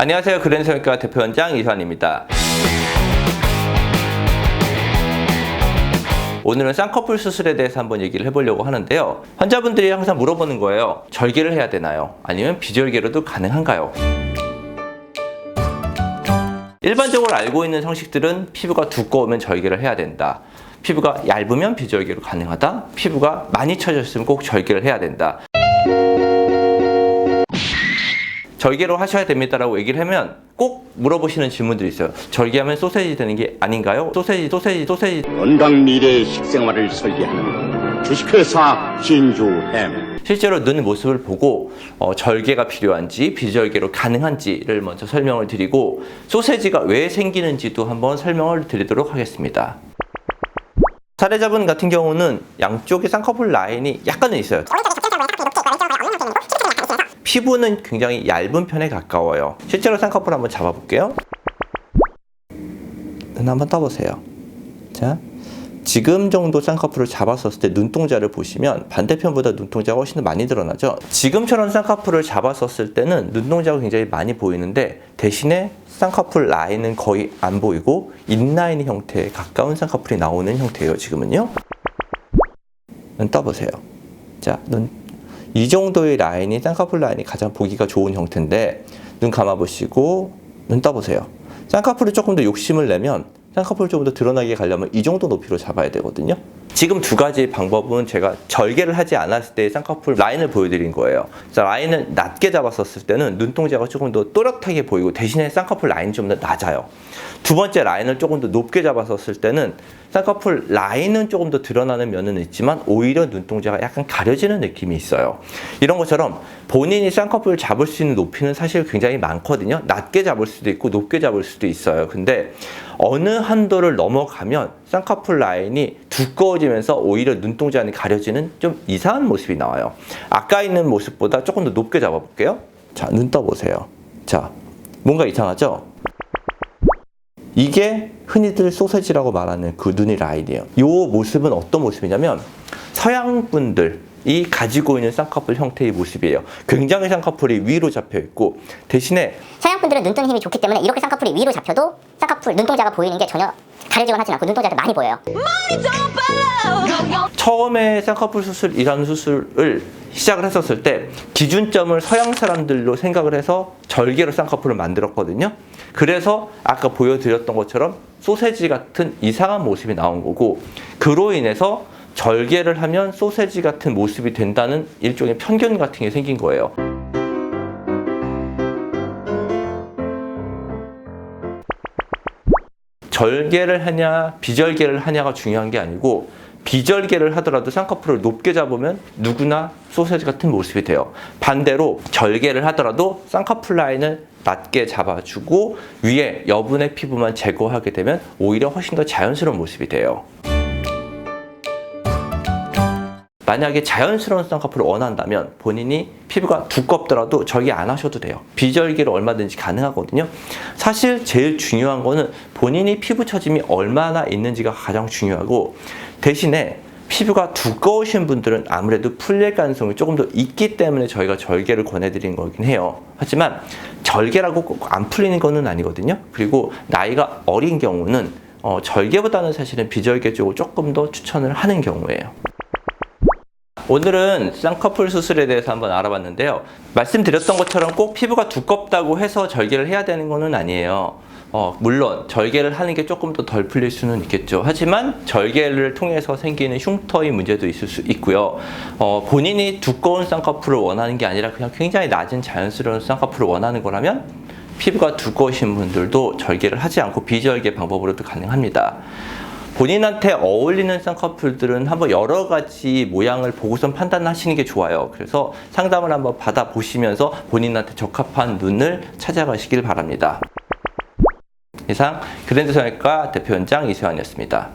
안녕하세요. 그랜드성형외과 대표원장 이수환입니다. 오늘은 쌍꺼풀 수술에 대해서 한번 얘기를 해보려고 하는데요. 환자분들이 항상 물어보는 거예요. 절개를 해야 되나요? 아니면 비절개로도 가능한가요? 일반적으로 알고 있는 상식들은 피부가 두꺼우면 절개를 해야 된다. 피부가 얇으면 비절개로 가능하다. 피부가 많이 처졌으면 꼭 절개를 해야 된다. 절개로 하셔야 됩니다라고 얘기를 하면 꼭 물어보시는 질문들이 있어요. 절개하면 소세지 되는 게 아닌가요? 소세지. 건강 미래의 식생활을 설계하는 주식회사 진주햄. 실제로 눈 모습을 보고 절개가 필요한지 비절개로 가능한지를 먼저 설명을 드리고 소세지가 왜 생기는지도 한번 설명을 드리도록 하겠습니다. 사례자분 같은 경우는 양쪽에 쌍꺼풀 라인이 약간은 있어요. 피부는 굉장히 얇은 편에 가까워요. 실제로 쌍꺼풀 한번 잡아볼게요. 눈 한번 떠보세요. 자, 지금 정도 쌍꺼풀을 잡았었을 때 눈동자를 보시면 반대편보다 눈동자가 훨씬 더 많이 드러나죠. 지금처럼 쌍꺼풀을 잡았었을 때는 눈동자가 굉장히 많이 보이는데 대신에 쌍꺼풀 라인은 거의 안 보이고 인라인 형태에 가까운 쌍꺼풀이 나오는 형태예요. 지금은요. 눈 떠보세요. 자, 이 정도의 라인이 쌍꺼풀 라인이 가장 보기가 좋은 형태인데 눈 감아보시고 눈 떠보세요. 쌍꺼풀이 조금 더 욕심을 내면 쌍꺼풀을 조금 더 드러나게 가려면 이 정도 높이로 잡아야 되거든요. 지금 두 가지 방법은 제가 절개를 하지 않았을 때의 쌍꺼풀 라인을 보여드린 거예요. 자, 라인을 낮게 잡았었을 때는 눈동자가 조금 더 또렷하게 보이고 대신에 쌍꺼풀 라인이 좀 더 낮아요. 두 번째 라인을 조금 더 높게 잡았었을 때는 쌍꺼풀 라인은 조금 더 드러나는 면은 있지만 오히려 눈동자가 약간 가려지는 느낌이 있어요. 이런 것처럼 본인이 쌍꺼풀을 잡을 수 있는 높이는 사실 굉장히 많거든요. 낮게 잡을 수도 있고 높게 잡을 수도 있어요. 근데 어느 한도를 넘어가면 쌍꺼풀 라인이 두꺼워지면서 오히려 눈동자는 가려지는 좀 이상한 모습이 나와요. 아까 있는 모습보다 조금 더 높게 잡아볼게요. 자, 눈 떠보세요. 자, 뭔가 이상하죠? 이게 흔히들 소세지라고 말하는 그 눈의 라인이에요. 이 모습은 어떤 모습이냐면 서양 분들이 가지고 있는 쌍꺼풀 형태의 모습이에요. 굉장히 쌍꺼풀이 위로 잡혀 있고 대신에 서양 분들은 눈뜨는 힘이 좋기 때문에 이렇게 쌍꺼풀이 위로 잡혀도 쌍꺼풀 눈동자가 보이는 게 전혀 가려지거나 하진 않고 눈동자도 많이 보여요. 처음에 쌍꺼풀 수술이라는 수술을 시작을 했었을 때 기준점을 서양 사람들로 생각을 해서 절개로 쌍꺼풀을 만들었거든요. 그래서 아까 보여드렸던 것처럼 소세지 같은 이상한 모습이 나온 거고 그로 인해서 절개를 하면 소세지 같은 모습이 된다는 일종의 편견 같은 게 생긴 거예요. 절개를 하냐 비절개를 하냐가 중요한 게 아니고 비절개를 하더라도 쌍꺼풀을 높게 잡으면 누구나 소세지 같은 모습이 돼요. 반대로 절개를 하더라도 쌍꺼풀 라인을 낮게 잡아주고 위에 여분의 피부만 제거하게 되면 오히려 훨씬 더 자연스러운 모습이 돼요. 만약에 자연스러운 쌍꺼풀을 원한다면 본인이 피부가 두껍더라도 절개 안 하셔도 돼요. 비절개로 얼마든지 가능하거든요. 사실 제일 중요한 거는 본인이 피부 처짐이 얼마나 있는지가 가장 중요하고 대신에 피부가 두꺼우신 분들은 아무래도 풀릴 가능성이 조금 더 있기 때문에 저희가 절개를 권해드린 거긴 해요. 하지만 절개라고 꼭 안 풀리는 거는 아니거든요. 그리고 나이가 어린 경우는 절개보다는 사실은 비절개 쪽을 조금 더 추천을 하는 경우예요. 오늘은 쌍꺼풀 수술에 대해서 한번 알아봤는데요. 말씀드렸던 것처럼 꼭 피부가 두껍다고 해서 절개를 해야 되는 거는 아니에요. 물론 절개를 하는 게 조금 더 덜 풀릴 수는 있겠죠. 하지만 절개를 통해서 생기는 흉터의 문제도 있을 수 있고요. 본인이 두꺼운 쌍꺼풀을 원하는 게 아니라 그냥 굉장히 낮은 자연스러운 쌍꺼풀을 원하는 거라면 피부가 두꺼우신 분들도 절개를 하지 않고 비절개 방법으로도 가능합니다. 본인한테 어울리는 쌍꺼풀들은 한번 여러 가지 모양을 보고선 판단하시는 게 좋아요. 그래서 상담을 한번 받아보시면서 본인한테 적합한 눈을 찾아가시길 바랍니다. 이상 그랜드성형외과 대표원장 이수환이었습니다.